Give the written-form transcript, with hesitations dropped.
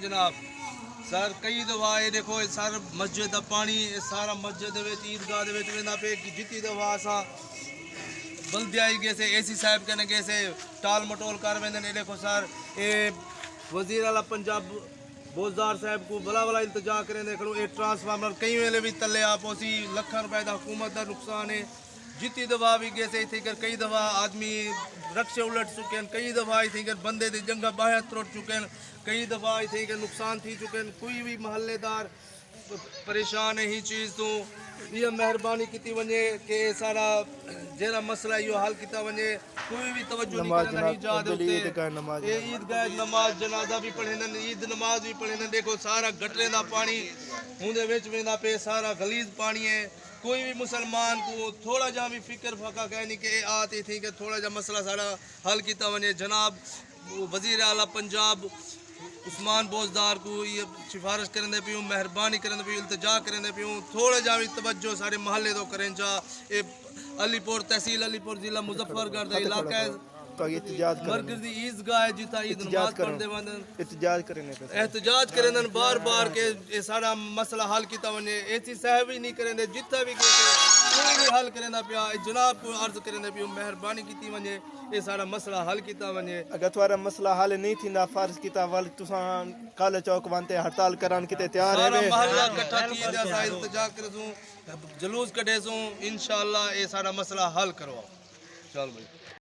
جناب سر کئی دفعہ یہ دیکھو سر مسجد کا پانی سارا مسجد عیدگاہ پہ جتنی دفعہ اساں بلدیائی گئے سے اے سی صاحب کہنے گئے سے ٹال مٹول کر ویندے دیکھو سر اے وزیر اعلیٰ پنجاب بوزدار صاحب کو بلا التجا کریں دیکھو اے ٹرانسفارمر کئی ویلے بھی تلے آپ اسی لکھاں روپے دا حکومت دا نقصان ہے جتنی دفعہ بھی گئے سے تھی کر کئی دفعہ آدمی رکشے الٹ چکے ہیں کئی دفعہ تھی کر بندے دی جنگا باہر تروٹ چکے ہیں کئی دفعہ تھی کر نقصان تھی چکے ہیں کوئی بھی محلے دار پریشان ہے ہی چیز تو یہ مہربانی کیتی ونجے کہ سارا جیڑا مسئلہ یہ حل کیتا ونجے کوئی بھی توجہ نہیں کرنا ہی جا دے یہ عیدگاہ نماز جنازہ بھی پڑھے عید نماز بھی پڑھے دیکھو سارا گٹرے دا پانی ہوندے وچ ویندا پہ سارا غلیظ پانی ہے کوئی بھی مسلمان کو تھوڑا جا بھی فکر فقہ کہنی کہ آتی تھی کہ تھوڑا جا مسئلہ سارا حل کیتا ونجے جناب وزیر اعلیٰ پنجاب عثمان بوزدار کو یہ سفارش کریں دے پیوں مہربانی کریں دے پیوں التجا کریں دے پیوں تھوڑے جا بھی توجہ سارے محلے دو کریں جا علی پور تحصیل علی پور ضلع مظفر گڑھ دا علاقہ ہے مرکزی عیدگاہ جتا عید نماز پڑھ دے وندن احتجاج کریں دن بار بار کہ یہ سارا مسئلہ حل کیتا ونجے ایسی صاحب ہی نہیں کریں دے جتا بھی کوئی بھی حل کریں دا پیا جناب کو عرض کریں دے پیوں مہربانی کیتی ونجے یہ سارا مسئلہ حل کیتا ونجے اگر تھوڑا مسئلہ حل نہیں تھی نا فرض کیتا وال تساں کالے چوک وانتے ہڑتال کران کیتے تیار ہے سارا محلہ کٹھا کی دے اسا التجا کرسوں جلوس کڈے سوں انشاءاللہ یہ سارا مسئلہ حل کرواؤ چل بھائی